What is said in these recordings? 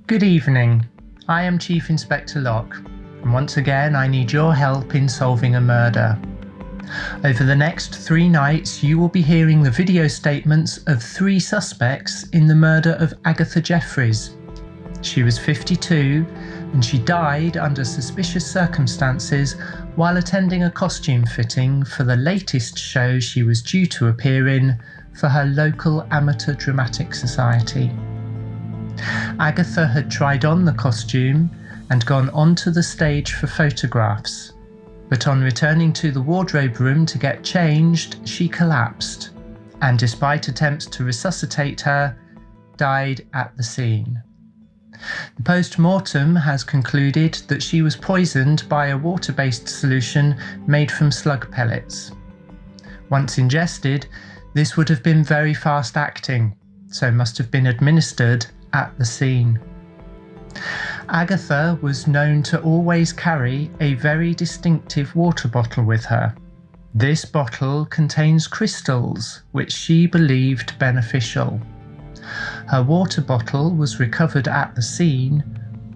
Good evening. I am Chief Inspector Locke, and once again I need your help in solving a murder. Over the next 3 nights you will be hearing the video statements of 3 suspects in the murder of Agatha Jeffries. She was 52 and she died under suspicious circumstances while attending a costume fitting for the latest show she was due to appear in for her local amateur dramatic society. Agatha had tried on the costume and gone onto the stage for photographs, but on returning to the wardrobe room to get changed, she collapsed, and despite attempts to resuscitate her, died at the scene. The post-mortem has concluded that she was poisoned by a water-based solution made from slug pellets. Once ingested, this would have been very fast-acting, so must have been administered at the scene. Agatha was known to always carry a very distinctive water bottle with her. This bottle contains crystals, which she believed beneficial. Her water bottle was recovered at the scene,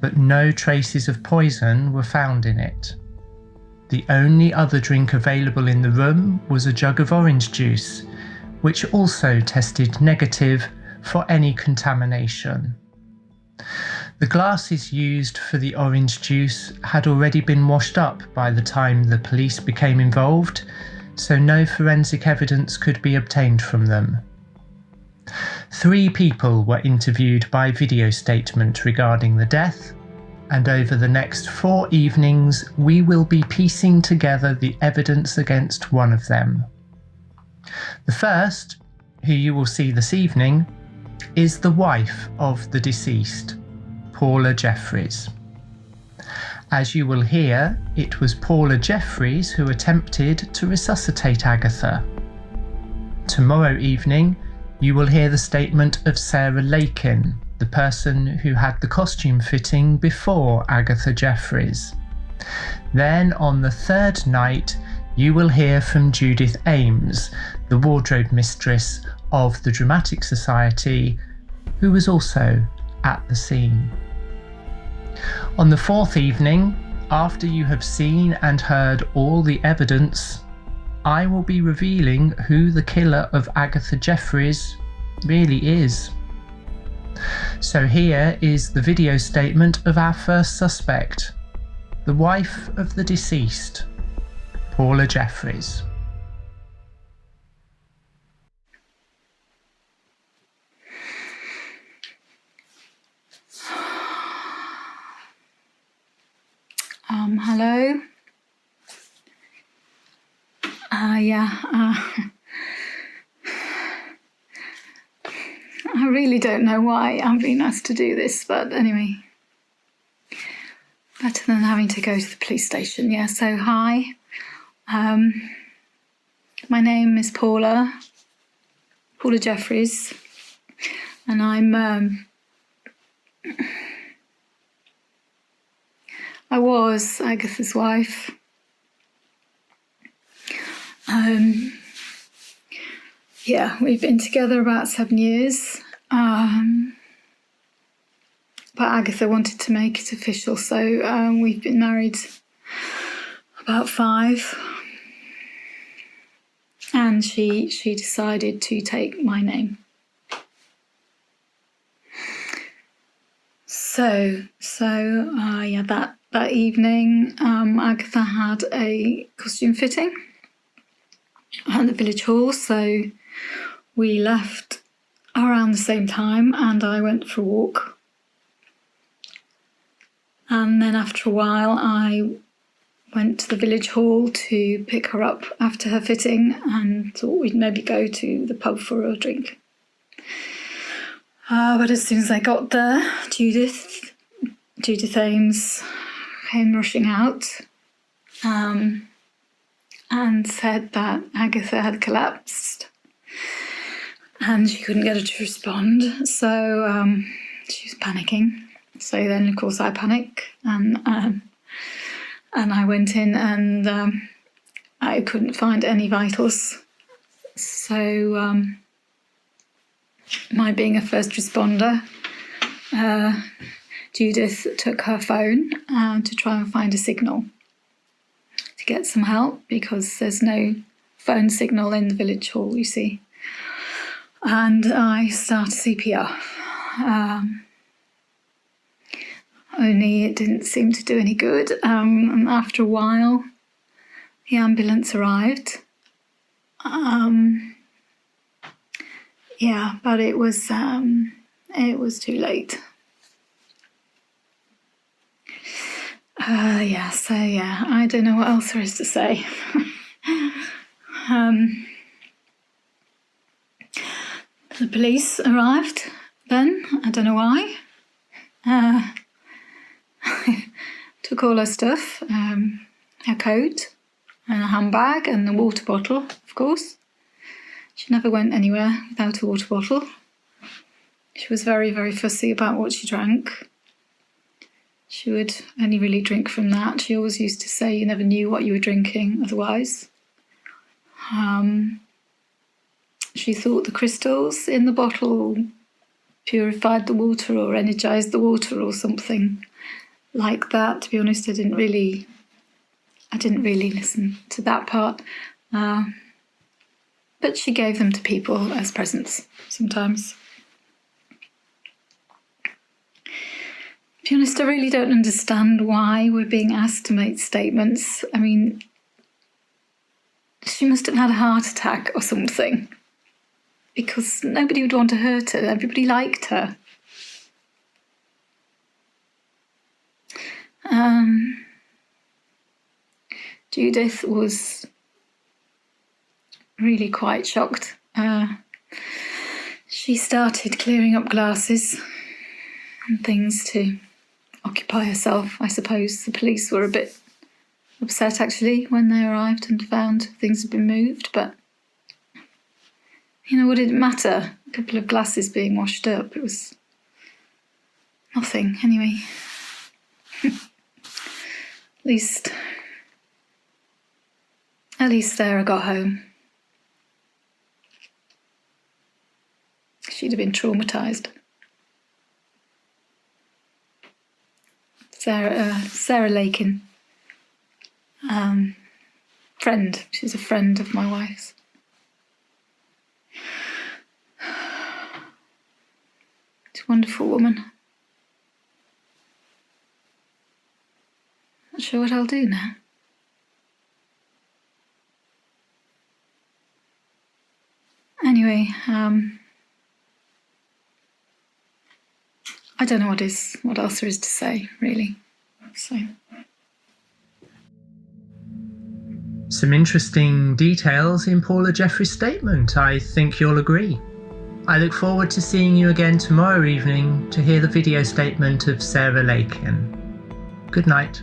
but no traces of poison were found in it. The only other drink available in the room was a jug of orange juice, which also tested negative for any contamination. The glasses used for the orange juice had already been washed up by the time the police became involved, so no forensic evidence could be obtained from them. 3 people were interviewed by video statement regarding the death, and over the next 4 evenings we will be piecing together the evidence against one of them. The first, who you will see this evening, is the wife of the deceased, Paula Jeffries. As you will hear, it was Paula Jeffries who attempted to resuscitate Agatha. Tomorrow evening, you will hear the statement of Sarah Lakin, the person who had the costume fitting before Agatha Jeffries. Then on the 3rd night, you will hear from Judith Ames, the wardrobe mistress of the Dramatic Society, who was also at the scene. On the 4th evening, after you have seen and heard all the evidence, I will be revealing who the killer of Agatha Jeffries really is. So here is the video statement of our first suspect, the wife of the deceased, Paula Jeffries. Hello. I really don't know why I'm being asked to do this, but anyway, better than having to go to the police station. Yeah, so hi. My name is Paula Jeffries, and I was Agatha's wife. We've been together about 7 years, but Agatha wanted to make it official, so we've been married about 5, and she decided to take my name. That evening, Agatha had a costume fitting at the village hall, so we left around the same time and I went for a walk. And then after a while I went to the village hall to pick her up after her fitting and thought we'd maybe go to the pub for a drink. But as soon as I got there, Judith Ames came rushing out and said that Agatha had collapsed and she couldn't get her to respond, so she was panicking. So then, of course, I panicked and I went in and I couldn't find any vitals. So my being a first responder, Judith took her phone to try and find a signal to get some help, because there's no phone signal in the village hall, you see. And I started CPR. Only it didn't seem to do any good. And after a while, the ambulance arrived. But it was too late. I don't know what else there is to say. The police arrived then. I don't know why. Took all her stuff, her coat and a handbag and the water bottle, of course. She never went anywhere without a water bottle. She was very, very fussy about what she drank. She would only really drink from that. She always used to say you never knew what you were drinking otherwise. She thought the crystals in the bottle purified the water or energized the water or something like that. To be honest, I didn't really listen to that part. But she gave them to people as presents sometimes. To be honest, I really don't understand why we're being asked to make statements. I mean, she must have had a heart attack or something, because nobody would want to hurt her. Everybody liked her. Judith was really quite shocked. She started clearing up glasses and things to occupy herself, I suppose. The police were a bit upset, actually, when they arrived and found things had been moved, but what did it matter? A couple of glasses being washed up. It was nothing, anyway. At least Sarah got home. She'd have been traumatised. Sarah Lakin, friend. She's a friend of my wife's. She's a wonderful woman. Not sure what I'll do now. Anyway, I don't know what else there is to say, really. So. Some interesting details in Paula Jeffrey's statement. I think you'll agree. I look forward to seeing you again tomorrow evening to hear the video statement of Sarah Lakin. Good night.